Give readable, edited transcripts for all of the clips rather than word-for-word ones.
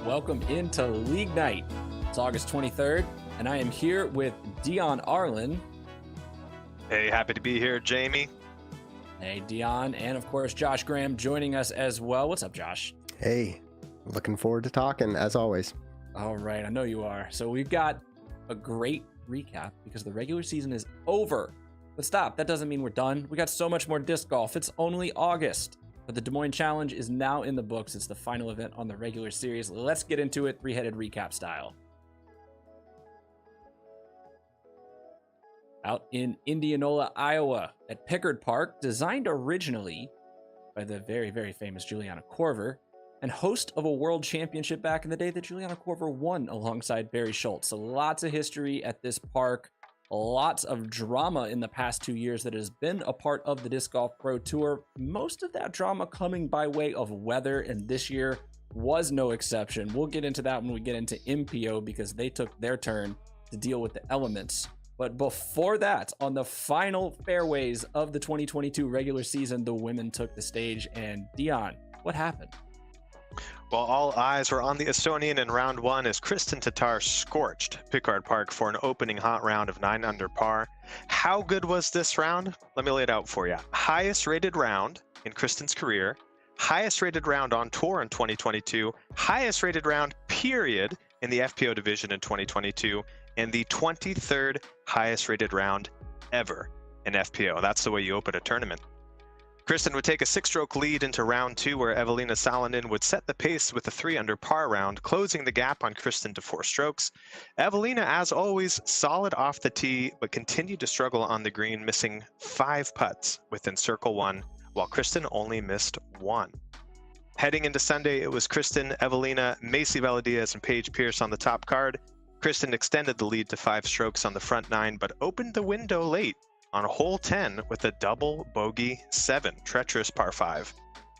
welcome into League Night. It's August 23rd, and I am here with Dion Arlen. Hey, happy to be here, Jamie. Hey, Dion, and of course, Josh Graham joining us as well. What's up, Josh? Hey, looking forward to talking, as always. All right, I know you are. So we've got a great recap because the regular season is over. But stop, that doesn't mean we're done. We got so much more disc golf. It's only August. But the Des Moines Challenge is now in the books. It's the final event on the regular series. Let's get into it, three-headed recap style. Out in Indianola, Iowa, at Pickard Park, designed originally by the very, very famous Juliana Korver, and host of a world championship back in the day that Juliana Korver won alongside Barry Schultz. So lots of history at this park. Lots of drama in the past 2 years that has been a part of the Disc Golf Pro Tour. Most of that drama coming by way of weather, and this year was no exception. We'll get into that when we get into MPO because they took their turn to deal with the elements. But before that, on the final fairways of the 2022 regular season, the women took the stage. And Dion, what happened? Well, all eyes were on the Estonian in round one as KRISTIN TATTAR scorched Pickard Park for an opening hot round of 9 under par. How good was this round? Let me lay it out for you. Highest rated round in KRISTIN's career, highest rated round on tour in 2022, highest rated round period in the FPO division in 2022, and the 23rd highest rated round ever in FPO. That's the way you open a tournament. KRISTIN would take a 6-stroke lead into round 2, where EVELIINA Salonen would set the pace with a 3 under par round, closing the gap on KRISTIN to 4 strokes. EVELIINA, as always, solid off the tee, but continued to struggle on the green, missing 5 putts within circle 1, while KRISTIN only missed 1. Heading into Sunday, it was KRISTIN, EVELIINA, Macy Valadiaz, and Paige Pierce on the top card. KRISTIN extended the lead to 5 strokes on the front 9, but opened the window late on hole 10 with a double bogey 7, treacherous par 5.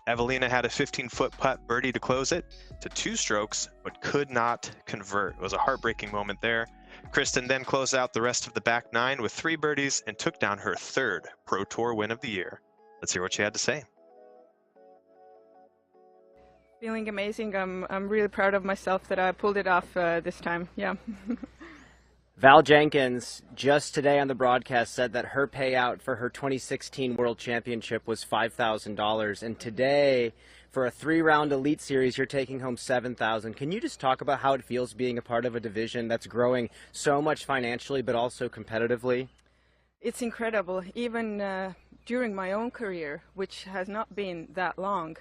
EVELIINA had a 15-foot putt birdie to close it to 2 strokes, but could not convert. It was a heartbreaking moment there. KRISTIN then closed out the rest of the back 9 with 3 birdies and took down her 3rd Pro Tour win of the year. Let's hear what she had to say. Feeling amazing. I'm really proud of myself that I pulled it off this time. Yeah. Val Jenkins just today on the broadcast said that her payout for her 2016 World Championship was $5,000, and today for a 3-round Elite Series you're taking home $7,000. Can you just talk about how it feels being a part of a division that's growing so much financially but also competitively? It's incredible. Even during my own career, which has not been that long,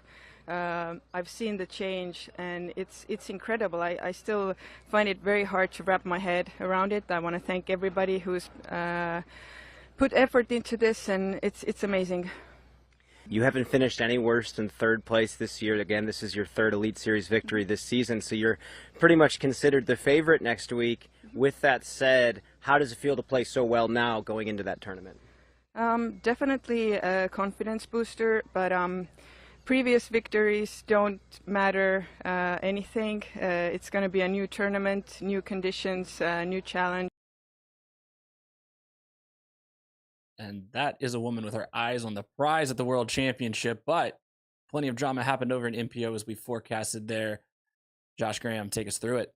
I've seen the change, and it's incredible. I still find it very hard to wrap my head around it. I want to thank everybody who's put effort into this, and it's amazing. You haven't finished any worse than 3rd place this year. Again, this is your 3rd Elite Series victory this season, so you're pretty much considered the favorite next week. With that said, how does it feel to play so well now going into that tournament? Definitely a confidence booster, but previous victories don't matter anything. It's going to be a new tournament, new conditions, new challenge. And that is a woman with her eyes on the prize at the World Championship, but plenty of drama happened over in MPO as we forecasted there. Josh Graham, take us through it.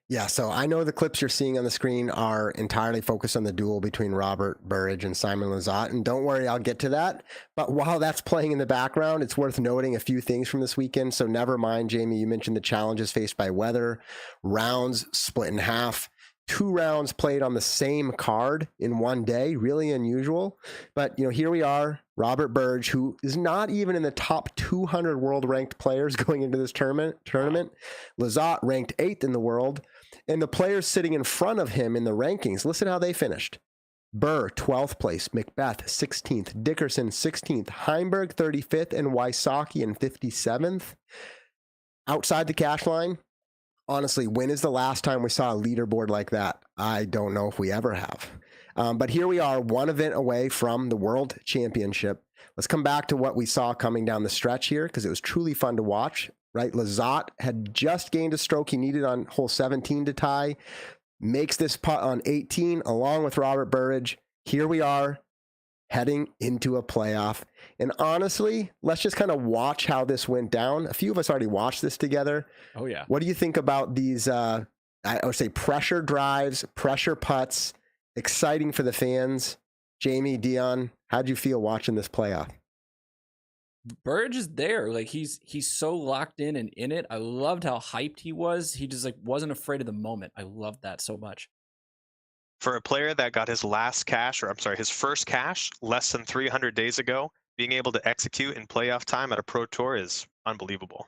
Yeah, so I know the clips you're seeing on the screen are entirely focused on the duel between Robert Burridge and Simon Lizotte, and don't worry, I'll get to that. But while that's playing in the background, it's worth noting a few things from this weekend. So never mind, Jamie, you mentioned the challenges faced by weather, rounds split in half, 2 rounds played on the same card in one day, really unusual. But, here we are, Robert Burridge, who is not even in the top 200 world-ranked players going into this tournament. Lizotte ranked 8th in the world. And the players sitting in front of him in the rankings, listen how they finished. Burr, 12th place. Macbeth, 16th. Dickerson, 16th. Heimburg, 35th. And WYSOCKI in 57th. Outside the cash line, honestly, when is the last time we saw a leaderboard like that? I don't know if we ever have. But here we are, 1 event away from the World Championship. Let's come back to what we saw coming down the stretch here, because it was truly fun to watch. Right, Lizotte had just gained a stroke he needed on hole 17 to tie, makes this putt on 18 along with Robert Burridge. Here we are, heading into a playoff. And honestly, let's just kind of watch how this went down. A few of us already watched this together. Oh, yeah. What do you think about these, I would say, pressure drives, pressure putts, exciting for the fans? Jamie, Dion, how'd you feel watching this playoff? Burge is there. Like, he's so locked in and in it. I loved how hyped he was. He just, like, wasn't afraid of the moment. I loved that so much. For a player that got his his first cash less than 300 days ago, being able to execute in playoff time at a pro tour is unbelievable.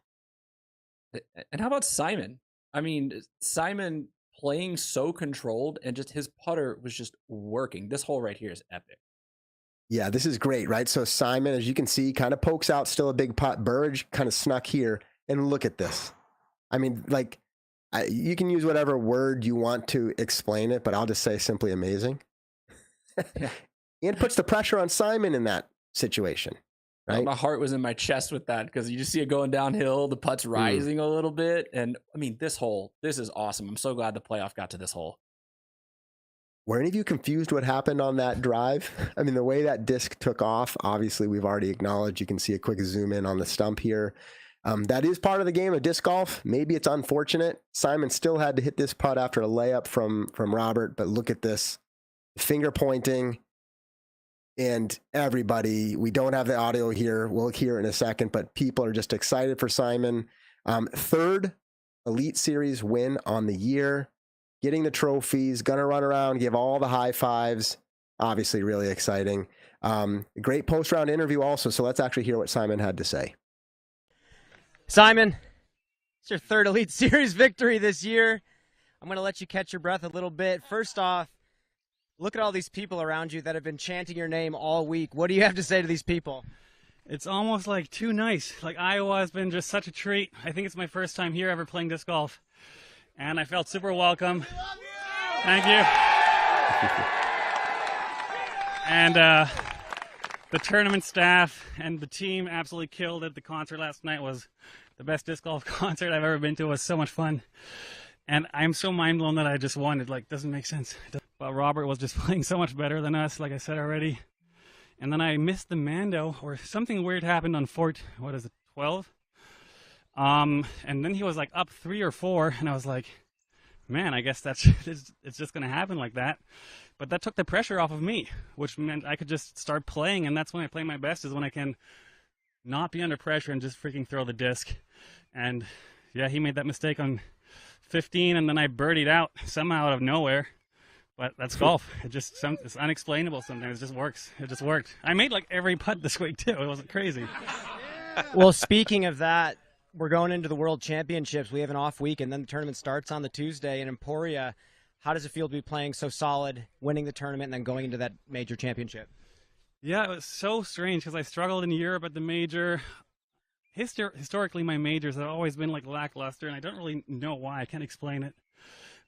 And how about Simon? I mean, Simon playing so controlled, and just his putter was just working. This hole right here is epic. Yeah, this is great, right? So Simon, as you can see, kind of pokes out, still a big putt. Burge kind of snuck here, and look at this. I mean, like, you can use whatever word you want to explain it, but I'll just say simply amazing. Yeah. And puts the pressure on Simon in that situation, right? My heart was in my chest with that, because you just see it going downhill, the putt's rising a little bit. And I mean, this hole, this is awesome. I'm so glad the playoff got to this hole. Were any of you confused what happened on that drive? I mean, the way that disc took off, obviously we've already acknowledged. You can see a quick zoom in on the stump here. That is part of the game of disc golf. Maybe it's unfortunate. Simon still had to hit this putt after a layup from Robert, but look at this. Finger pointing. And everybody, we don't have the audio here. We'll hear it in a second, but people are just excited for Simon. Third Elite Series win on the year. Getting the trophies, gonna run around, give all the high fives. Obviously, really exciting. Great post-round interview also, so let's actually hear what Simon had to say. Simon, it's your third Elite Series victory this year. I'm going to let you catch your breath a little bit. First off, look at all these people around you that have been chanting your name all week. What do you have to say to these people? It's almost like too nice. Like, Iowa has been just such a treat. I think it's my first time here ever playing disc golf, and I felt super welcome. Thank you. And the tournament staff and the team absolutely killed it. The concert last night was the best disc golf concert I've ever been to. It was so much fun. And I'm so mind blown that I just won. It, like, doesn't make sense. But Robert was just playing so much better than us, like I said already. And then I missed the Mando, or something weird happened on 12? And then he was like up 3 or 4, and I was like, man, I guess it's just going to happen like that. But that took the pressure off of me, which meant I could just start playing, and that's when I play my best, is when I can not be under pressure and just freaking throw the disc. And yeah, he made that mistake on 15, and then I birdied out somehow out of nowhere. But that's golf. It's unexplainable sometimes. It just works. It just worked. I made like every putt this week too. It wasn't crazy. Well, speaking of that, we're going into the World Championships. We have an off week, and then the tournament starts on the Tuesday in Emporia. How does it feel to be playing so solid, winning the tournament, and then going into that major championship? Yeah, it was so strange because I struggled in Europe at the major. Historically, my majors have always been like lackluster, and I don't really know why. I can't explain it.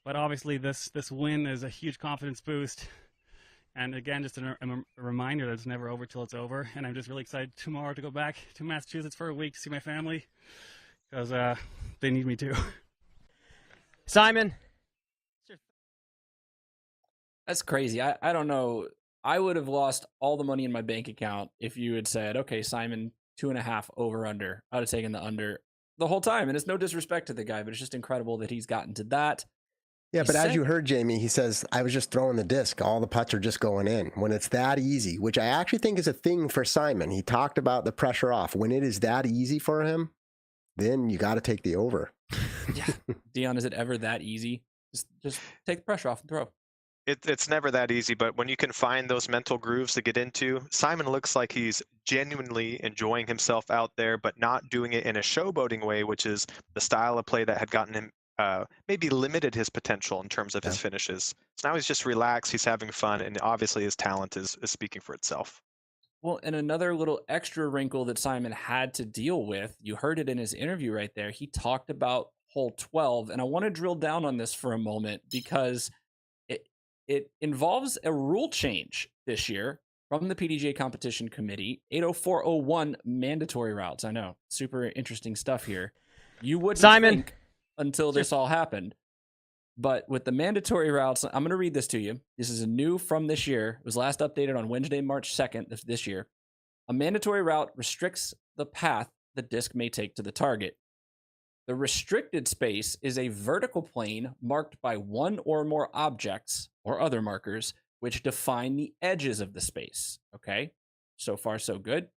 But obviously, this win is a huge confidence boost. And again, just a reminder that it's never over till it's over. And I'm just really excited tomorrow to go back to Massachusetts for a week to see my family, because they need me too. Simon. That's crazy. I don't know. I would have lost all the money in my bank account if you had said, okay, Simon, 2.5 over under. I would have taken the under the whole time. And it's no disrespect to the guy, but it's just incredible that he's gotten to that. Yeah, but as you heard, Jamie, he says, I was just throwing the disc. All the putts are just going in. When it's that easy, which I actually think is a thing for Simon. He talked about the pressure off. When it is that easy for him, then you got to take the over. Yeah. Dion, is it ever that easy? Just take the pressure off and throw. It's never that easy, but when you can find those mental grooves to get into, Simon looks like he's genuinely enjoying himself out there, but not doing it in a showboating way, which is the style of play that had gotten him, maybe limited his potential in terms of his finishes. So now he's just relaxed, he's having fun, and obviously his talent is speaking for itself. Well, and another little extra wrinkle that Simon had to deal with, you heard it in his interview right there. He talked about hole 12, and I want to drill down on this for a moment because it involves a rule change this year from the PDGA Competition Committee. 80401 mandatory routes. I know, super interesting stuff here. You wouldn't think until this all happened, But with the mandatory routes, I'm going to read this to you. This is a new from this year. It was last updated on Wednesday, March 2nd of this year. A mandatory route restricts the path the disc may take to the target. The restricted space is a vertical plane marked by one or more objects or other markers which define the edges of the space. Okay, so far so good.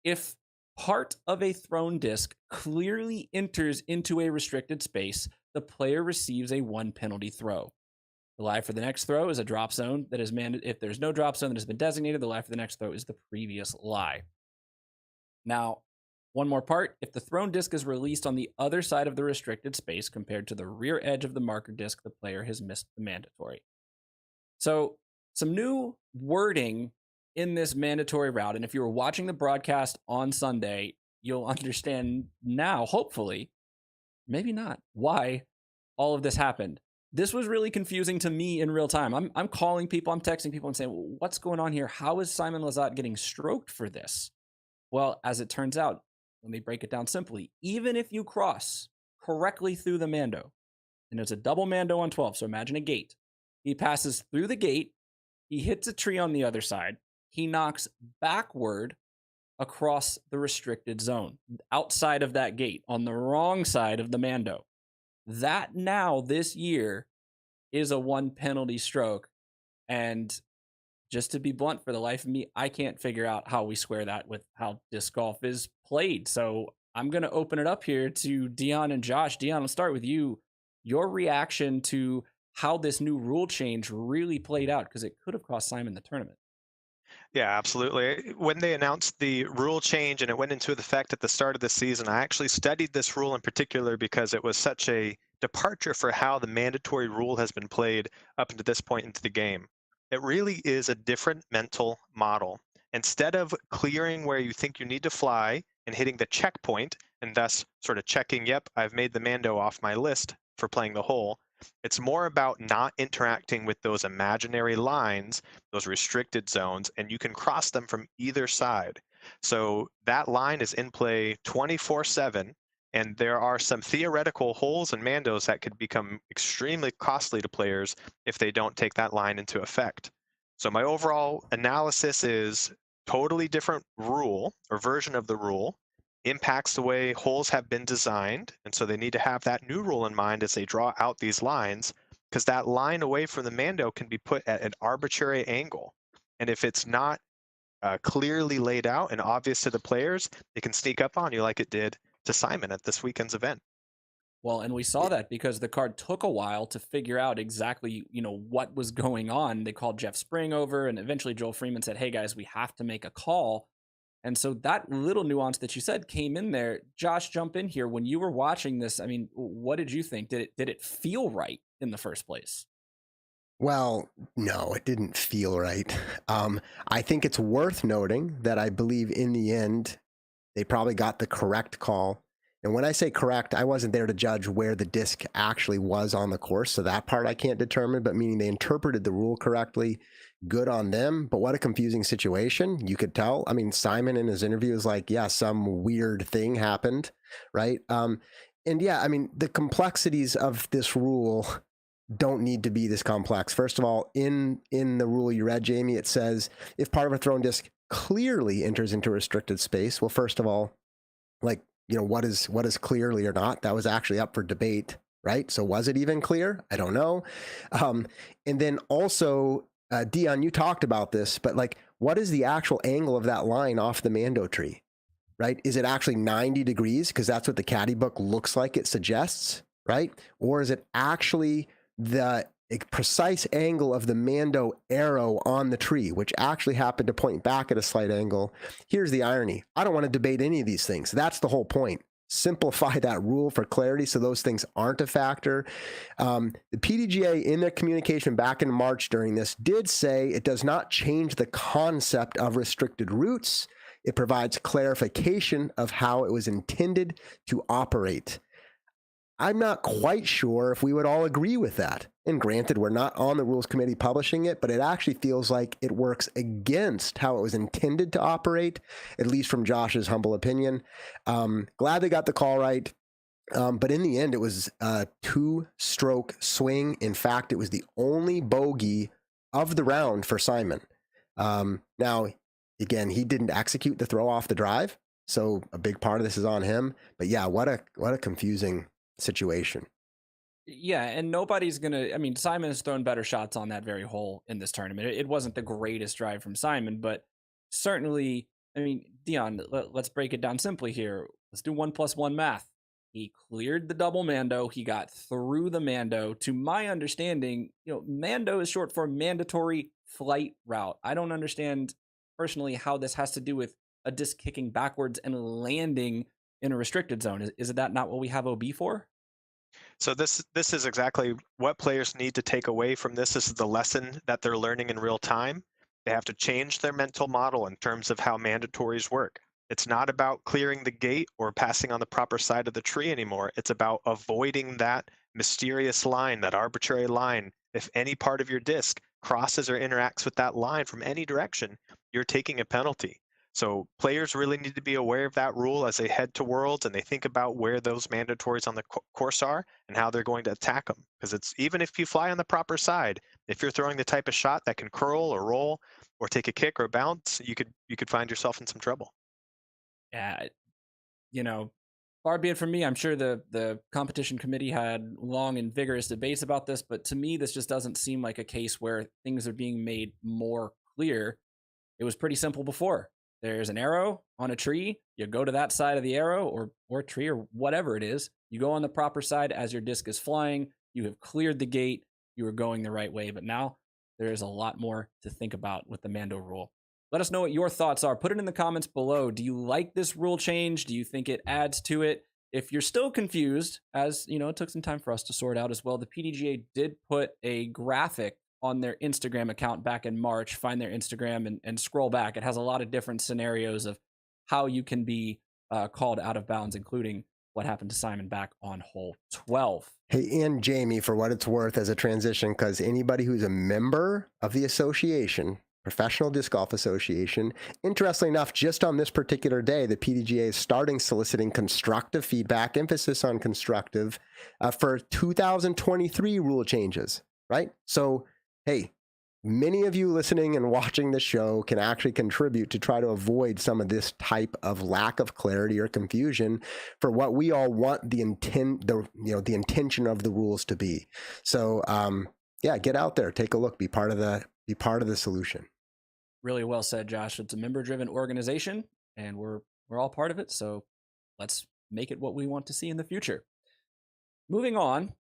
If part of a thrown disc clearly enters into a restricted space, the player receives a 1 penalty throw. The lie for the next throw is a drop zone that is mandated. If there's no drop zone that has been designated, the lie for the next throw is the previous lie. Now, one more part. If the thrown disc is released on the other side of the restricted space compared to the rear edge of the marker disc, the player has missed the mandatory. So, some new wording in this mandatory route. And if you were watching the broadcast on Sunday, you'll understand now, hopefully, maybe not, why all of this happened. This was really confusing to me in real time. I'm calling people, I'm texting people and saying, well, what's going on here? How is Simon Lizotte getting stroked for this? Well, as it turns out, let me break it down simply. Even if you cross correctly through the mando, and it's a double mando on 12, so imagine a gate. He passes through the gate, he hits a tree on the other side, he knocks backward across the restricted zone, outside of that gate, on the wrong side of the mando. That now, this year, is a 1 penalty stroke. And just to be blunt, for the life of me, I can't figure out how we square that with how disc golf is played. So I'm going to open it up here to Dion and Josh. Dion, I'll start with you. Your reaction to how this new rule change really played out, because it could have cost Simon the tournament. Yeah, absolutely. When they announced the rule change and it went into effect at the start of the season, I actually studied this rule in particular because it was such a departure for how the mandatory rule has been played up until this point into the game. It really is a different mental model. Instead of clearing where you think you need to fly and hitting the checkpoint and thus sort of checking, yep, I've made the mando off my list for playing the hole, it's more about not interacting with those imaginary lines, those restricted zones, and you can cross them from either side. So that line is in play 24/7, and there are some theoretical holes and mandos that could become extremely costly to players if they don't take that line into effect. So my overall analysis is totally different rule or version of the rule, impacts the way holes have been designed, and so they need to have that new rule in mind as they draw out these lines, because that line away from the mando can be put at an arbitrary angle, and if it's not clearly laid out and obvious to the players, it can sneak up on you like it did to Simon at this weekend's event. Well, and we saw that because the card took a while to figure out exactly, what was going on. They called Jeff Spring over, and eventually Joel Freeman said, hey guys, we have to make a call. And so that little nuance that you said came in there. Josh, jump in here. When you were watching this, I mean, what did you think? Did it feel right in the first place? Well, no, it didn't feel right. I think it's worth noting that I believe in the end, they probably got the correct call. And when I say correct, I wasn't there to judge where the disc actually was on the course. So that part I can't determine, but meaning they interpreted the rule correctly. Good on them. But what a confusing situation. You could tell. I mean, Simon in his interview was like, yeah, some weird thing happened, right? And yeah, I mean, the complexities of this rule don't need to be this complex. First of all, in the rule you read, Jamie, it says if part of a thrown disc clearly enters into restricted space. Well, first of all, like, what is clearly or not? That was actually up for debate, right? So was it even clear? I don't know. And then also, Dion, you talked about this, but like, what is the actual angle of that line off the mando tree, right? Is it actually 90 degrees? Because that's what the caddy book looks like it suggests, right? Or is it actually the precise angle of the mando arrow on the tree, which actually happened to point back at a slight angle? Here's the irony. I don't want to debate any of these things. That's the whole point. Simplify that rule for clarity so those things aren't a factor. The PDGA, in their communication back in March during this, did say it does not change the concept of restricted routes. It provides clarification of how it was intended to operate. I'm not quite sure if we would all agree with that. And granted, we're not on the rules committee publishing it, but it actually feels like it works against how it was intended to operate, at least from Josh's humble opinion. Glad they got the call right. But in the end, it was a 2-stroke swing. In fact, it was the only bogey of the round for Simon. Now, again, he didn't execute the throw off the drive, so a big part of this is on him. But yeah, what a confusing situation. Yeah, and nobody's gonna. I mean, Simon has thrown better shots on that very hole in this tournament. It wasn't the greatest drive from Simon, but certainly, I mean, Dion, let's break it down simply here. Let's do 1 + 1 math. He cleared the double Mando. He got through the Mando. To my understanding, Mando is short for mandatory flight route. I don't understand personally how this has to do with a disc kicking backwards and landing in a restricted zone. Is that not what we have OB for? So this is exactly what players need to take away from this. This is the lesson that they're learning in real time. They have to change their mental model in terms of how mandatories work. It's not about clearing the gate or passing on the proper side of the tree anymore. It's about avoiding that mysterious line, that arbitrary line. If any part of your disc crosses or interacts with that line from any direction, you're taking a penalty. So players really need to be aware of that rule as they head to Worlds and they think about where those mandatories on the course are and how they're going to attack them. Because it's even if you fly on the proper side, if you're throwing the type of shot that can curl or roll or take a kick or bounce, you could find yourself in some trouble. Yeah, far be it from me. I'm sure the competition committee had long and vigorous debates about this, but to me, this just doesn't seem like a case where things are being made more clear. It was pretty simple before. There's an arrow on a tree. You go to that side of the arrow or tree or whatever it is. You go on the proper side as your disc is flying. You have cleared the gate. You are going the right way. But now there is a lot more to think about with the Mando rule. Let us know what your thoughts are. Put it in the comments below. Do you like this rule change? Do you think it adds to it? If you're still confused, as it took some time for us to sort out as well, the PDGA did put a graphic on their Instagram account back in March. Find their Instagram and scroll back. It has a lot of different scenarios of how you can be called out of bounds, including what happened to Simon back on hole 12. Hey, and Jamie, for what it's worth as a transition, because anybody who's a member of the association, Professional Disc Golf Association, interestingly enough, just on this particular day, the PDGA is starting soliciting constructive feedback, emphasis on constructive, for 2023 rule changes, right? So, hey, many of you listening and watching the show can actually contribute to try to avoid some of this type of lack of clarity or confusion for what we all want the intention of the rules to be. So, yeah, get out there, take a look, be part of the solution. Really well said, Josh. It's a member-driven organization, and we're all part of it. So let's make it what we want to see in the future. Moving on,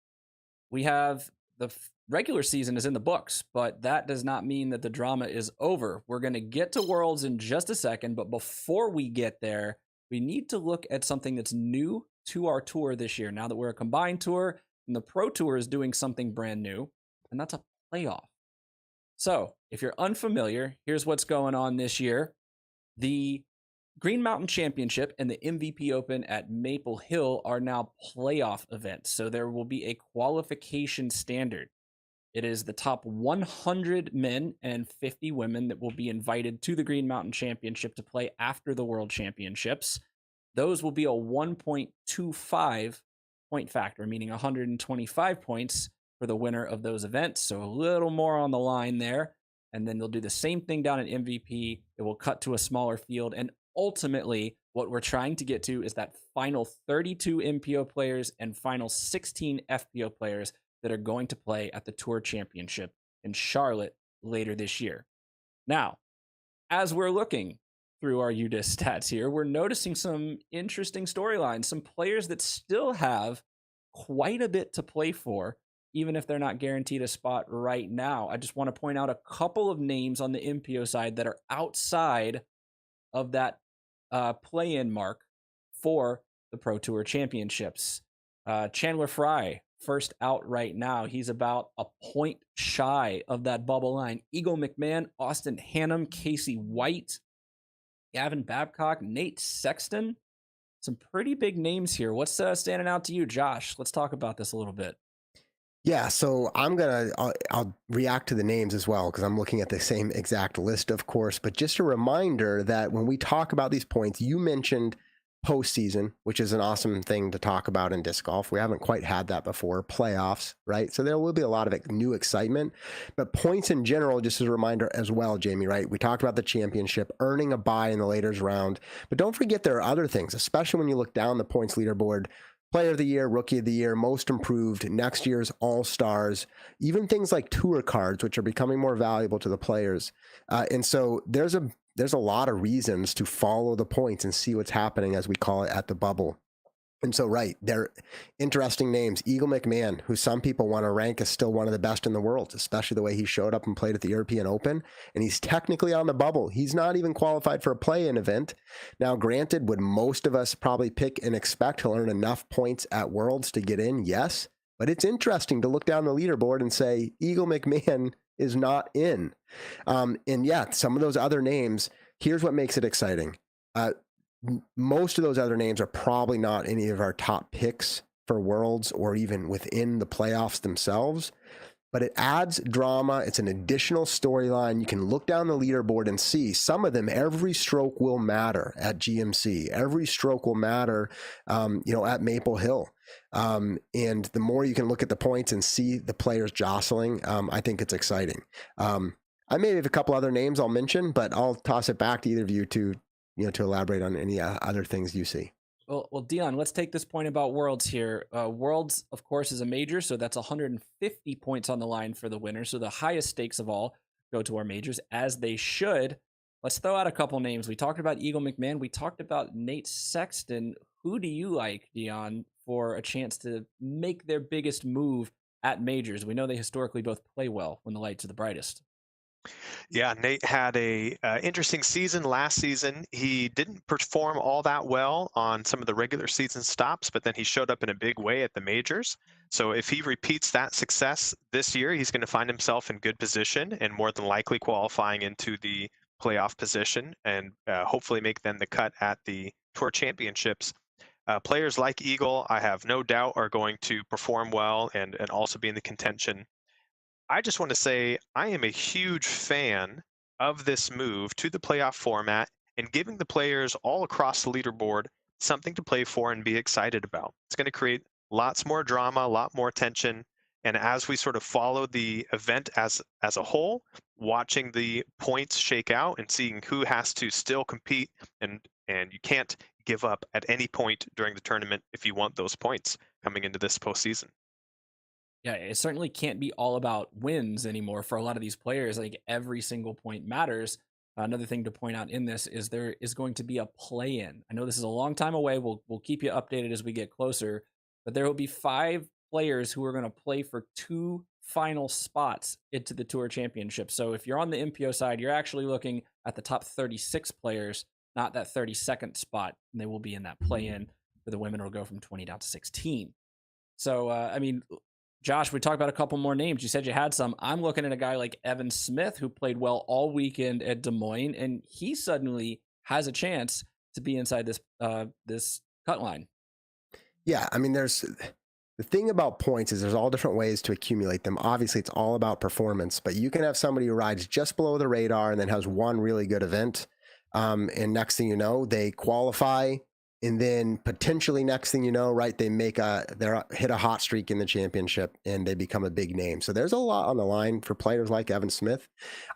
we have the regular season is in the books, but that does not mean that the drama is over. We're going to get to Worlds in just a second, but before we get there, we need to look at something that's new to our tour this year. Now that we're a combined tour, and the Pro Tour is doing something brand new, and that's a playoff. So, if you're unfamiliar, here's what's going on this year. The Green Mountain Championship and the MVP Open at Maple Hill are now playoff events. So there will be a qualification standard. It is the top 100 men and 50 women that will be invited to the Green Mountain Championship to play after the World Championships. Those will be a 1.25 point factor, meaning 125 points for the winner of those events. So a little more on the line there. And then they'll do the same thing down at MVP. It will cut to a smaller field. And ultimately, what we're trying to get to is that final 32 MPO players and final 16 FPO players that are going to play at the Tour Championship in Charlotte later this year. Now, as we're looking through our UDIS stats here, we're noticing some interesting storylines, some players that still have quite a bit to play for, even if they're not guaranteed a spot right now. I just want to point out a couple of names on the MPO side that are outside of that play-in mark for the Pro Tour Championships. Chandler Fry, first out right now. He's about a point shy of that bubble line. Eagle McMahon, Austin Hannum, Casey White, Gavin Babcock, Nate Sexton. Some pretty big names here. What's standing out to you, Josh? Let's talk about this a little bit. Yeah, so I'll react to the names as well because I'm looking at the same exact list, of course. But just a reminder that when we talk about these points, you mentioned postseason, which is an awesome thing to talk about in disc golf. We haven't quite had that before. Playoffs, right? So there will be a lot of new excitement, but points in general, just as a reminder as well, Jamie, right? We talked about the championship, earning a bye in the later round, but don't forget there are other things, especially when you look down the points leaderboard. Player of the Year, Rookie of the Year, Most Improved, next year's All-Stars, even things like tour cards, which are becoming more valuable to the players. And so there's a lot of reasons to follow the points and see what's happening, as we call it, at the bubble. And so, right, they're interesting names. Eagle McMahon, who some people want to rank as still one of the best in the world, especially the way he showed up and played at the European Open. And he's technically on the bubble. He's not even qualified for a play-in event. Now, granted, would most of us probably pick and expect he'll earn enough points at Worlds to get in? Yes. But it's interesting to look down the leaderboard and say, Eagle McMahon is not in. And yeah, some of those other names, here's what makes it exciting. Most of those other names are probably not any of our top picks for Worlds or even within the playoffs themselves, but it adds drama. It's an additional storyline. You can look down the leaderboard and see some of them. Every stroke will matter at GMC. Every stroke will matter, at Maple Hill. And the more you can look at the points and see the players jostling, I think it's exciting. I may have a couple other names I'll mention, but I'll toss it back to either of you to elaborate on any other things you see. Well, Dion, let's take this point about Worlds here. Worlds, of course, is a major, so that's 150 points on the line for the winner. So the highest stakes of all go to our majors, as they should. Let's throw out a couple names. We talked about Eagle McMahon. We talked about Nate Sexton. Who do you like, Dion, for a chance to make their biggest move at majors? We know they historically both play well when the lights are the brightest. Yeah, Nate had a interesting season last season. He didn't perform all that well on some of the regular season stops, but then he showed up in a big way at the majors. So if he repeats that success this year, he's going to find himself in good position and more than likely qualifying into the playoff position and hopefully make then the cut at the Tour Championships. Players like Eagle, I have no doubt, are going to perform well and also be in the contention. I just want to say I am a huge fan of this move to the playoff format and giving the players all across the leaderboard something to play for and be excited about. It's going to create lots more drama, a lot more tension. And as we sort of follow the event as a whole, watching the points shake out and seeing who has to still compete, and you can't give up at any point during the tournament if you want those points coming into this postseason. Yeah, it certainly can't be all about wins anymore for a lot of these players. I think every single point matters. Another thing to point out in this is there is going to be a play-in. I know this is a long time away. We'll keep you updated as we get closer, but there will be 5 players who are going to play for 2 final spots into the Tour Championship. So if you're on the MPO side, you're actually looking at the top 36 players, not that 32nd spot. And they will be in that play-in. For the women, it'll go from 20 down to 16. So, Josh, we talked about a couple more names. You said you had some. I'm looking at a guy like Evan Smith, who played well all weekend at Des Moines, and he suddenly has a chance to be inside this cut line. Yeah, there's the thing about points is there's all different ways to accumulate them. Obviously, it's all about performance, but you can have somebody who rides just below the radar and then has one really good event, and next thing you know, they qualify. And then potentially next thing you know, right, they hit a hot streak in the championship and they become a big name. So there's a lot on the line for players like Evan Smith.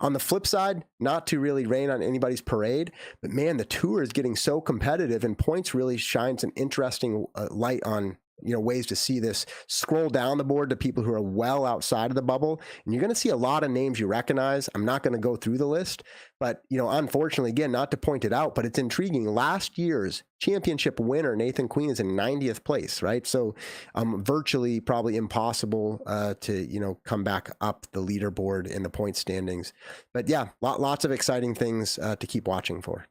On the flip side, not to really rain on anybody's parade, but man, the tour is getting so competitive and points really shines an interesting light on ways to see this. Scroll down the board to people who are well outside of the bubble, and you're going to see a lot of names you recognize. I'm not going to go through the list, but unfortunately, again, not to point it out, but it's intriguing. Last year's championship winner, Nathan Queen, is in 90th place, right? So virtually probably impossible to come back up the leaderboard in the point standings. But yeah, lots of exciting things to keep watching for.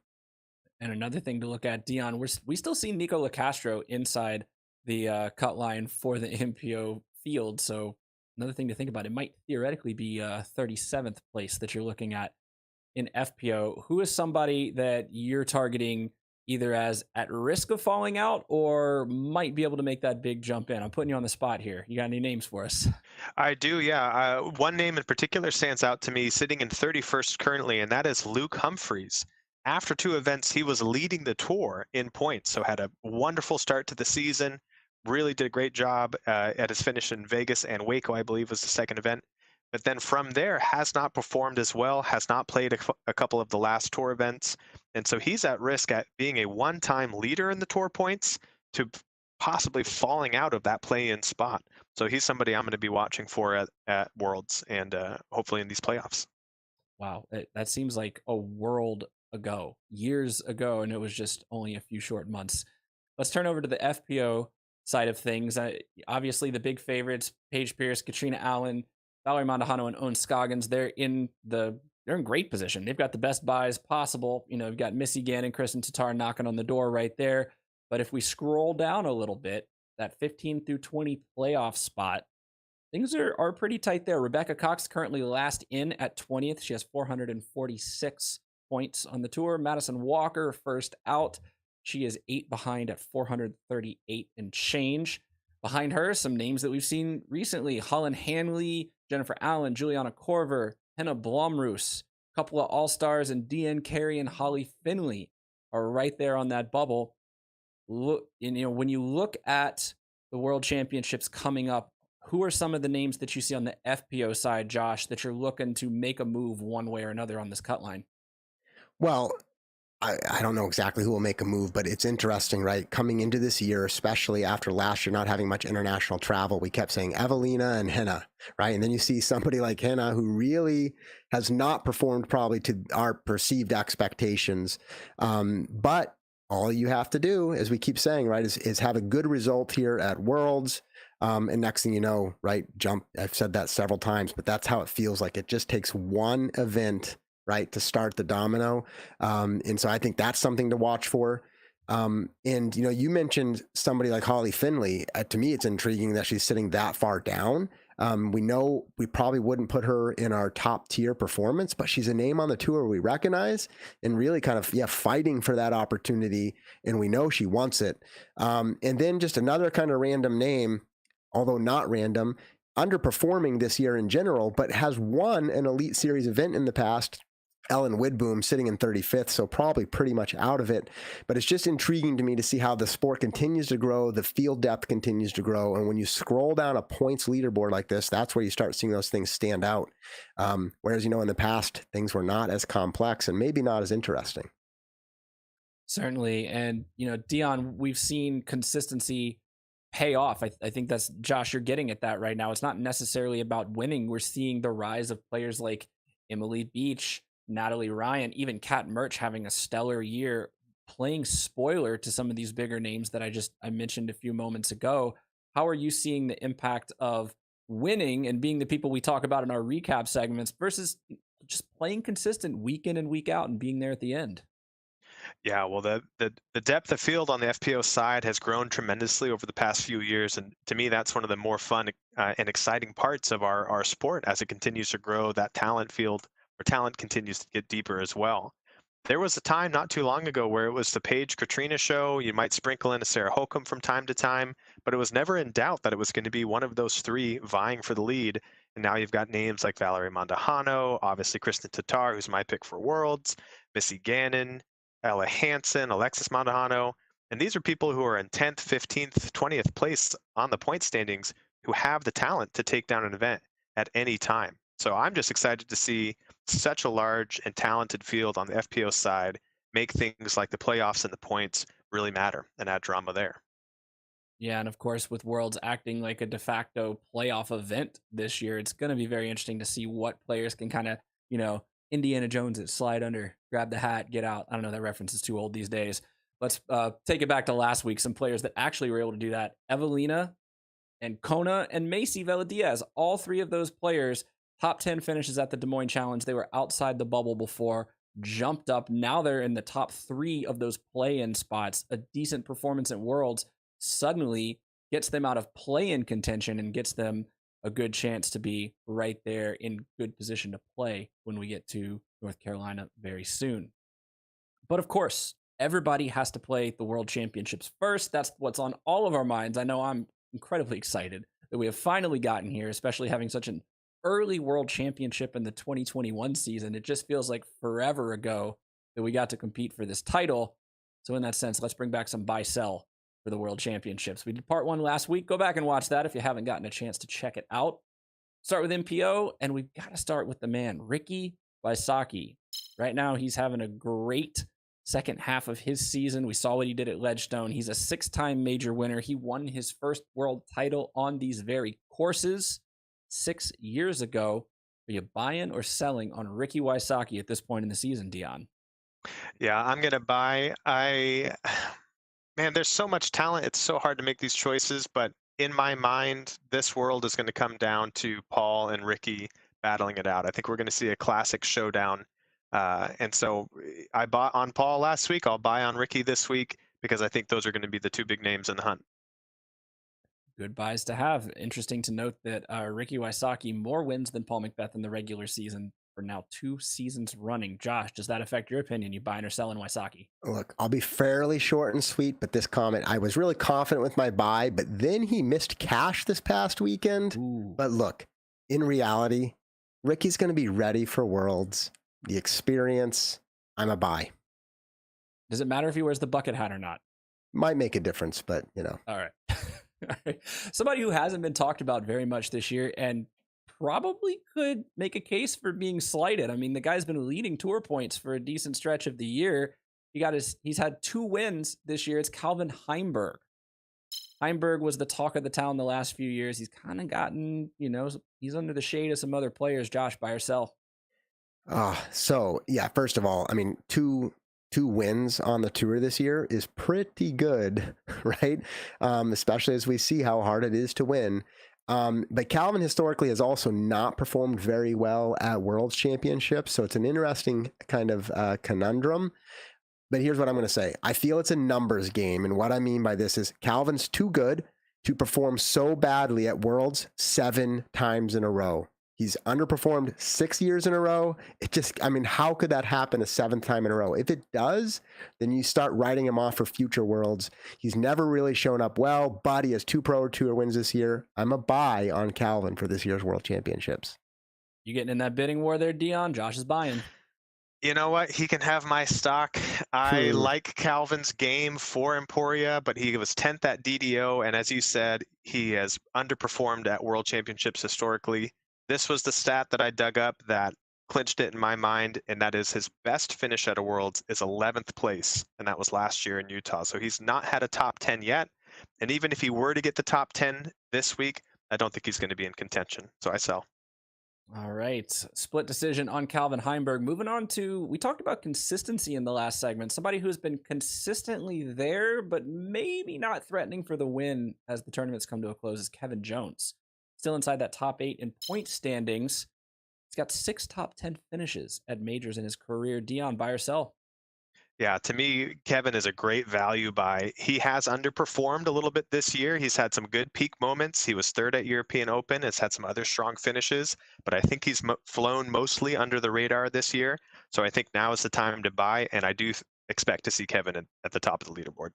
And another thing to look at, Dion, we still see Nico LaCastro inside the cut line for the MPO field. So another thing to think about, it might theoretically be 37th place that you're looking at in FPO. Who is somebody that you're targeting either as at risk of falling out or might be able to make that big jump in? I'm putting you on the spot here. You got any names for us? I do, yeah. One name in particular stands out to me, sitting in 31st currently, and that is Luke Humphreys. after 2 events, he was leading the tour in points. So had a wonderful start to the season. Really did a great job at his finish in Vegas, and Waco, I believe, was the second event. But then from there, has not performed as well, has not played a couple of the last tour events. And so he's at risk at being a one-time leader in the tour points to possibly falling out of that play-in spot. So he's somebody I'm going to be watching for at Worlds and hopefully in these playoffs. Wow, that seems like a world ago, years ago, and it was just only a few short months. Let's turn over to the FPO side of things. Obviously, the big favorites: Paige Pierce, Katrina Allen, Valerie Mondahano, and Owen Scoggins. They're in great position. They've got the best buys possible. You know, you've got Missy Gannon, KRISTIN TATTAR knocking on the door right there. But if we scroll down a little bit, that 15 through 20 playoff spot, things are pretty tight there. Rebecca Cox currently last in at 20th. She has 446 points on the tour. Madison Walker first out. She is 8 behind at 438 and change. Behind her, some names that we've seen recently: Holland Hanley, Jennifer Allen, Juliana Korver, Henna Blomroos, a couple of all-stars, and Dion Carey and Holly Finley are right there on that bubble. Look, when you look at the World Championships coming up, who are some of the names that you see on the FPO side, Josh, that you're looking to make a move one way or another on this cut line? Well, I don't know exactly who will make a move, but it's interesting, right? Coming into this year, especially after last year not having much international travel, we kept saying Evelina and Henna, right? And then you see somebody like Henna who really has not performed probably to our perceived expectations. But all you have to do, as we keep saying, right, is have a good result here at Worlds. And next thing you know, right, I've said that several times, but that's how it feels like. It just takes one event, right, to start the domino. And so I think that's something to watch for. And, you mentioned somebody like Holly Finley. To me, it's intriguing that she's sitting that far down. We know we probably wouldn't put her in our top tier performance, but she's a name on the tour we recognize and really kind of, fighting for that opportunity. And we know she wants it. And then just another kind of random name, although not random, underperforming this year in general, but has won an Elite Series event in the past. Ellen Widboom sitting in 35th, so probably pretty much out of it. But it's just intriguing to me to see how the sport continues to grow, the field depth continues to grow, and when you scroll down a points leaderboard like this, that's where you start seeing those things stand out. Whereas, in the past, things were not as complex and maybe not as interesting. Certainly. And, Dion, we've seen consistency pay off. I think that's, Josh, you're getting at that right now. It's not necessarily about winning. We're seeing the rise of players like Emily Beach, Natalie Ryan, even Kat Mertsch having a stellar year, playing spoiler to some of these bigger names that I mentioned a few moments ago. How are you seeing the impact of winning and being the people we talk about in our recap segments versus just playing consistent week in and week out and being there at the end? Yeah, well, the depth of field on the FPO side has grown tremendously over the past few years, and to me, that's one of the more fun and exciting parts of our sport as it continues to grow. That talent field, or talent, continues to get deeper as well. There was a time not too long ago where it was the Paige Katrina show. You might sprinkle in a Sarah Holcomb from time to time, but it was never in doubt that it was going to be one of those three vying for the lead. And now you've got names like Valerie Mondahano, obviously KRISTIN TATTAR, who's my pick for Worlds, Missy Gannon, Ella Hansen, Alexis Mondahano, and these are people who are in 10th, 15th, 20th place on the point standings who have the talent to take down an event at any time. So I'm just excited to see such a large and talented field on the FPO side make things like the playoffs and the points really matter and add drama there. Yeah, and of course, with Worlds acting like a de facto playoff event this year, it's going to be very interesting to see what players can kind of, Indiana Jones it, slide under, grab the hat, get out. I don't know, that reference is too old these days. Let's take it back to last week. Some players that actually were able to do that: Evelina and KONA and Macy Vela Diaz. All three of those players, top 10 finishes at the Des Moines Challenge. They were outside the bubble before, jumped up. Now they're in the top 3 of those play-in spots. A decent performance at Worlds suddenly gets them out of play-in contention and gets them a good chance to be right there in good position to play when we get to North Carolina very soon. But of course, everybody has to play the World Championships first. That's what's on all of our minds. I know I'm incredibly excited that we have finally gotten here, especially having such an early World Championship in the 2021 season. It just feels like forever ago that we got to compete for this title. So in that sense, let's bring back some buy-sell for the World Championships. We did part 1 last week. Go back and watch that if you haven't gotten a chance to check it out. Start with MPO, and we've got to start with the man, Ricky WYSOCKI. Right now, he's having a great second half of his season. We saw what he did at Ledgestone. He's a 6-time major winner. He won his first world title on these very courses 6 years ago. Are you buying or selling on Ricky WYSOCKI at this point in the season, Dion? Yeah, I'm gonna buy. Man, there's so much talent. It's so hard to make these choices, but in my mind, this world is going to come down to Paul and Ricky battling it out. I think we're going to see a classic showdown. And so I bought on Paul last week. I'll buy on Ricky this week because I think those are going to be the 2 big names in the hunt. Good buys to have. Interesting to note that Ricky WYSOCKI more wins than Paul McBeth in the regular season for now 2 seasons running. Josh, does that affect your opinion? You buying or selling WYSOCKI? Look, I'll be fairly short and sweet, but this comment, I was really confident with my buy, but then he missed cash this past weekend. Ooh. But look, in reality, Ricky's going to be ready for Worlds. The experience, I'm a buy. Does it matter if he wears the bucket hat or not? Might make a difference, but you know. All right. All right. Somebody who hasn't been talked about very much this year and probably could make a case for being slighted. I mean, the guy's been leading tour points for a decent stretch of the year. He's had 2 wins this year. It's Calvin Heimburg. Heimburg was the talk of the town the last few years. He's kind of gotten, he's under the shade of some other players. Josh, buy or sell? So yeah, first of all, I mean, two wins on the tour this year is pretty good, right? Especially as we see how hard it is to win. But Calvin historically has also not performed very well at World Championships. So it's an interesting kind of conundrum. But here's what I'm going to say. I feel it's a numbers game. And what I mean by this is Calvin's too good to perform so badly at Worlds 7 times in a row. He's underperformed 6 years in a row. How could that happen a 7th time in a row? If it does, then you start writing him off for future Worlds. He's never really shown up well, but he has 2 Pro Tour wins this year. I'm a buy on Calvin for this year's World Championships. You getting in that bidding war there, Dion? Josh is buying. You know what? He can have my stock. I like Calvin's game for Emporia, but he was 10th at DDO. And as you said, he has underperformed at World Championships historically. This was the stat that I dug up that clinched it in my mind, and that is his best finish at a Worlds is 11th place, and that was last year in Utah. So he's not had a top 10 yet, and even if he were to get the top 10 this week, I don't think he's going to be in contention, so I sell. All right, split decision on Calvin Heimburg. Moving on to, we talked about consistency in the last segment. Somebody who's been consistently there, but maybe not threatening for the win as the tournaments come to a close is Kevin Jones. Still inside that top 8 in point standings. He's got 6 top 10 finishes at majors in his career. Dion, buy or sell? Yeah, to me, Kevin is a great value buy. He has underperformed a little bit this year. He's had some good peak moments. He was 3rd at European Open, has had some other strong finishes, but I think he's flown mostly under the radar this year. So I think now is the time to buy, and I do expect to see Kevin at the top of the leaderboard.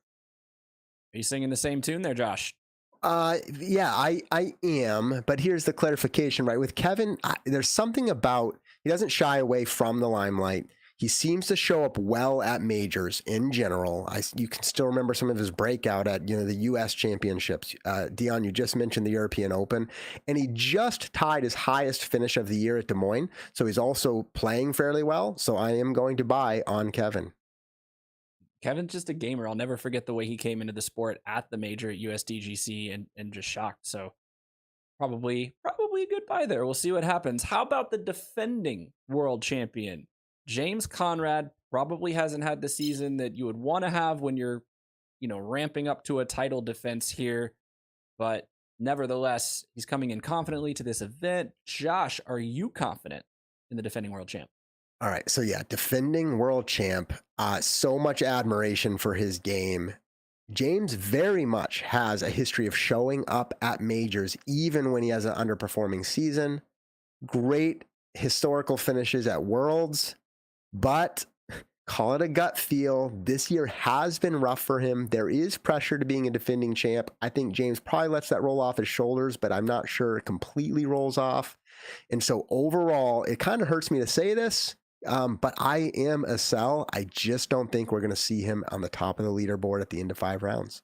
Are you singing the same tune there, Josh? Yeah, I am, but here's the clarification, right? With Kevin, there's something about, he doesn't shy away from the limelight. He seems to show up well at majors in general. You can still remember some of his breakout at, the U.S. championships. Dion, you just mentioned the European Open, and he just tied his highest finish of the year at Des Moines. So he's also playing fairly well. So I am going to buy on Kevin. Kevin's just a gamer. I'll never forget the way he came into the sport at the major at USDGC and just shocked. So probably a good buy there. We'll see what happens. How about the defending world champion? James Conrad probably hasn't had the season that you would want to have when you're, ramping up to a title defense here. But nevertheless, he's coming in confidently to this event. Josh, are you confident in the defending world champ? All right. So yeah, defending world champ, so much admiration for his game. James very much has a history of showing up at majors, even when he has an underperforming season. Great historical finishes at Worlds, but call it a gut feel. This year has been rough for him. There is pressure to being a defending champ. I think James probably lets that roll off his shoulders, but I'm not sure it completely rolls off. And so overall, it kind of hurts me to say this, But I am a sell. I just don't think we're going to see him on the top of the leaderboard at the end of 5 rounds.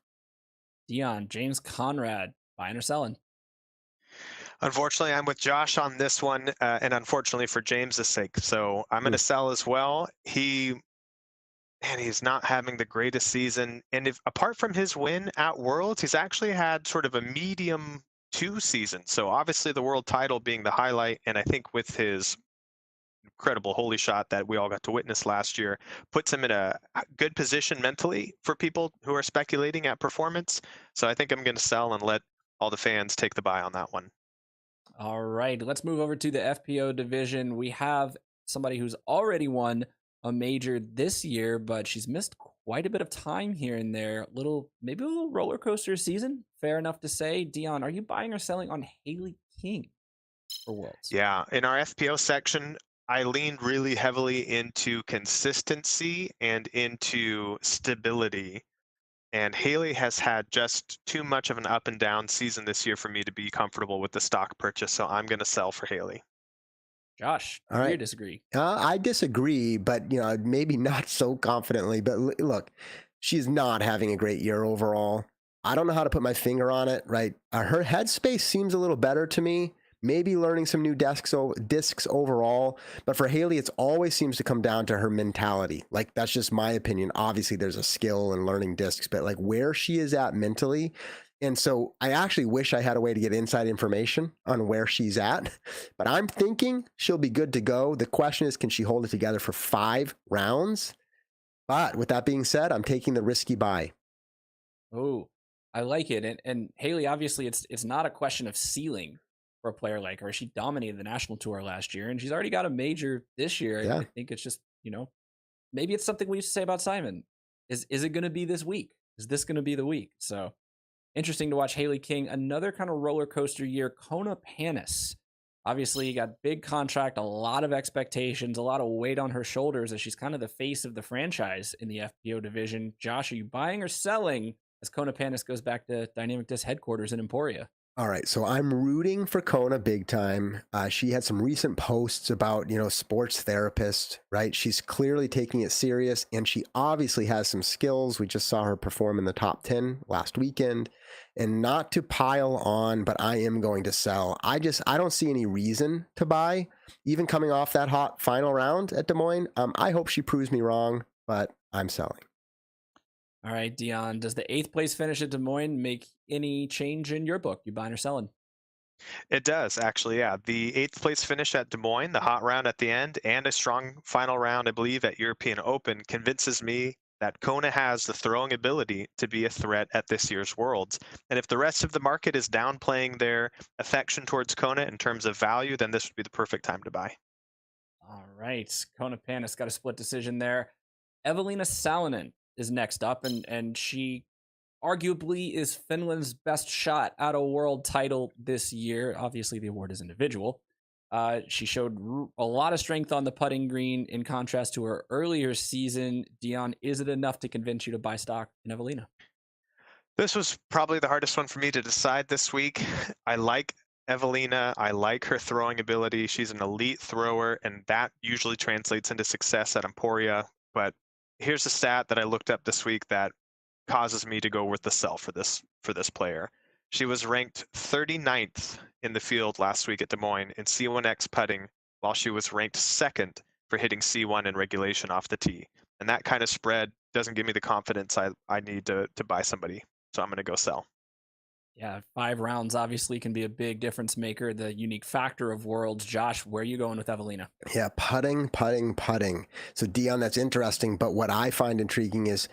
Dion, James Conrad, buying or selling? Unfortunately, I'm with Josh on this one, and unfortunately for James's sake. So I'm going to sell as well. He's not having the greatest season. And if apart from his win at Worlds, he's actually had sort of a medium 2 season. So obviously the world title being the highlight, and I think with his incredible holy shot that we all got to witness last year, puts him in a good position mentally for people who are speculating at performance. So I think I'm going to sell and let all the fans take the buy on that one. All right, let's move over to the FPO division. We have somebody who's already won a major this year, but she's missed quite a bit of time here and there. Maybe a little roller coaster season. Fair enough to say. Dion, are you buying or selling on Hailey King for Worlds? Yeah, in our FPO section, I leaned really heavily into consistency and into stability. And Hailey has had just too much of an up and down season this year for me to be comfortable with the stock purchase. So I'm going to sell for Hailey. Josh, All agree right. or disagree? I disagree, but maybe not so confidently. But look, she's not having a great year overall. I don't know how to put my finger on it. Right, her headspace seems a little better to me. Maybe learning some new discs overall, but for Hailey, it always seems to come down to her mentality. Like, that's just my opinion. Obviously, there's a skill in learning discs, but like where she is at mentally. And so I actually wish I had a way to get inside information on where she's at, but I'm thinking she'll be good to go. The question is, can she hold it together for 5 rounds? But with that being said, I'm taking the risky buy. Oh, I like it. And Hailey, obviously, it's not a question of ceiling for a player like her. She dominated the national tour last year, and she's already got a major this year. Yeah. I think it's just, maybe it's something we used to say about Simon. Is it going to be this week? Is this going to be the week? So interesting to watch Hailey King. Another kind of roller coaster year. KONA PANIS. Obviously, you got big contract, a lot of expectations, a lot of weight on her shoulders as she's kind of the face of the franchise in the FPO division. Josh, are you buying or selling as KONA PANIS goes back to Dynamic Disc headquarters in Emporia? All right, so I'm rooting for Kona big time. She had some recent posts about, sports therapist, right? She's clearly taking it serious, and she obviously has some skills. We just saw her perform in the top 10 last weekend. And not to pile on, but I am going to sell. I don't see any reason to buy, even coming off that hot final round at Des Moines. I hope she proves me wrong, but I'm selling. All right, Dion, does the 8th place finish at Des Moines make any change in your book? You buying or selling? It does, actually, yeah. The 8th place finish at Des Moines, the hot round at the end, and a strong final round, I believe, at European Open convinces me that Kona has the throwing ability to be a threat at this year's Worlds. And if the rest of the market is downplaying their affection towards Kona in terms of value, then this would be the perfect time to buy. All right, KONA PANIS got a split decision there. EVELIINA Salonen is next up, and she arguably is Finland's best shot at a world title this year. Obviously, the award is individual. She showed a lot of strength on the putting green in contrast to her earlier season. Dion, is it enough to convince you to buy stock in EVELIINA? This was probably the hardest one for me to decide this week. I like EVELIINA. I like her throwing ability. She's an elite thrower, and that usually translates into success at Emporia. But here's a stat that I looked up this week that causes me to go with the sell for this player. She was ranked 39th in the field last week at Des Moines in C1X putting, while she was ranked 2nd for hitting C1 in regulation off the tee. And that kind of spread doesn't give me the confidence I need to buy somebody. So I'm going to go sell. Yeah, 5 rounds obviously can be a big difference maker, the unique factor of Worlds. Josh, where are you going with EVELIINA? Yeah, putting. So Dion, that's interesting. But what I find intriguing is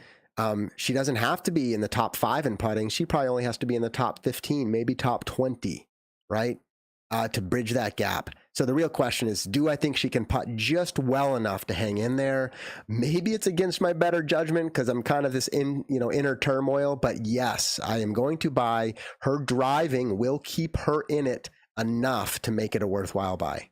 she doesn't have to be in the top 5 in putting. She probably only has to be in the top 15, maybe top 20, right? To bridge that gap. So the real question is, do I think she can putt just well enough to hang in there? Maybe it's against my better judgment because I'm kind of this inner turmoil. But yes, I am going to buy. Her driving will keep her in it enough to make it a worthwhile buy.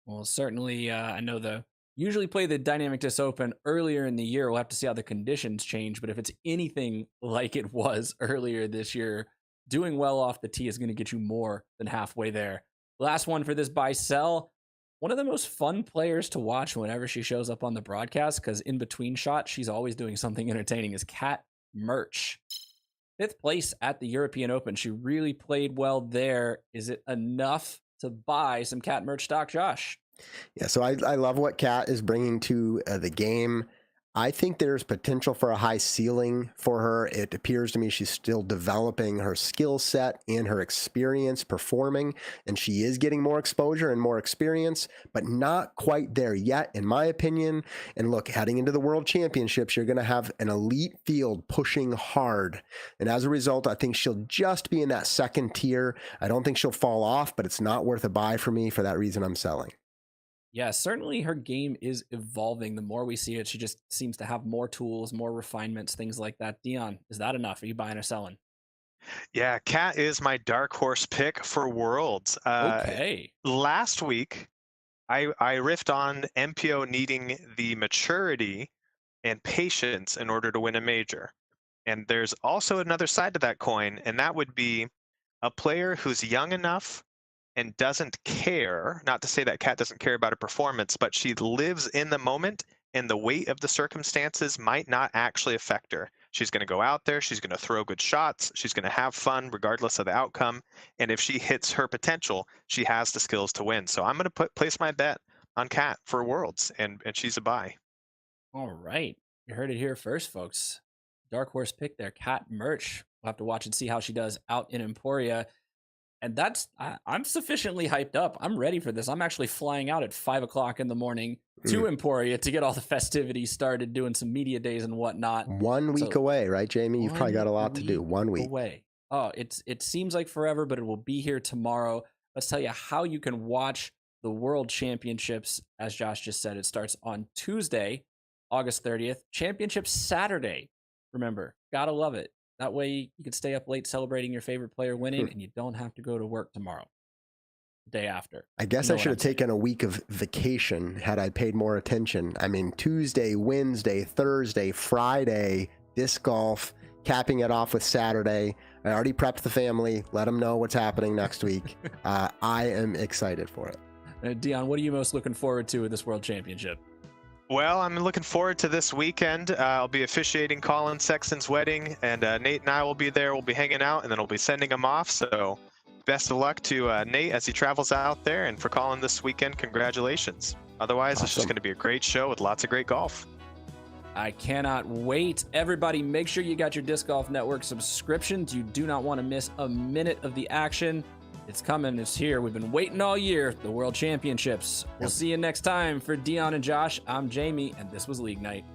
Well, certainly, I know usually play the Dynamic Disc Open earlier in the year. We'll have to see how the conditions change. But if it's anything like it was earlier this year, doing well off the tee is going to get you more than halfway there. Last one for this buy sell. one of the most fun players to watch whenever she shows up on the broadcast, because in between shots, she's always doing something entertaining, is Kat Mertsch. 5th place at the European Open. She really played well there. Is it enough to buy some Kat Mertsch stock, Josh? Yeah, so I love what Kat is bringing to the game. I think there's potential for a high ceiling for her. It appears to me she's still developing her skill set and her experience performing, and she is getting more exposure and more experience, but not quite there yet, in my opinion. And look, heading into the World Championships, you're going to have an elite field pushing hard. And as a result, I think she'll just be in that second tier. I don't think she'll fall off, but it's not worth a buy for me. For that reason, I'm selling. Yeah, certainly her game is evolving. The more we see it, she just seems to have more tools, more refinements, things like that. Dion, is that enough? Are you buying or selling? Yeah, Kat is my dark horse pick for Worlds. Okay. Last week, I riffed on MPO needing the maturity and patience in order to win a major. And there's also another side to that coin, and that would be a player who's young enough and doesn't care, not to say that Kat doesn't care about her performance, but she lives in the moment, and the weight of the circumstances might not actually affect her. She's going to go out there, she's going to throw good shots, she's going to have fun regardless of the outcome, and if she hits her potential, she has the skills to win. So I'm going to place my bet on Kat for Worlds, and she's a buy. All right. You heard it here first, folks. Dark horse pick there, Kat Mertsch. We'll have to watch and see how she does out in Emporia. And I'm sufficiently hyped up. I'm ready for this. I'm actually flying out at 5 o'clock in the morning to Emporia to get all the festivities started, doing some media days and whatnot. 1 week away, right, Jamie? You've probably got a lot to do. 1 week away. Oh, it seems like forever, but it will be here tomorrow. Let's tell you how you can watch the World Championships. As Josh just said, it starts on Tuesday, August 30th. Championships Saturday. Remember, gotta love it. That way you can stay up late celebrating your favorite player winning, and you don't have to go to work tomorrow, the day after. I guess I should have taken a week of vacation had I paid more attention. I mean, Tuesday, Wednesday, Thursday, Friday, disc golf, capping it off with Saturday. I already prepped the family. Let them know what's happening next week. I am excited for it. Dion, what are you most looking forward to with this World Championship? Well, I'm looking forward to this weekend. I'll be officiating Colin Sexton's wedding, and Nate and I will be there. We'll be hanging out, and then we'll be sending him off. So best of luck to Nate as he travels out there. And for Colin this weekend, congratulations. Otherwise, It's just going to be a great show with lots of great golf. I cannot wait. Everybody, make sure you got your Disc Golf Network subscriptions. You do not want to miss a minute of the action. It's coming. It's here. We've been waiting all year. The World Championships. We'll see you next time. For Dion and Josh, I'm Jamie, and this was League Night.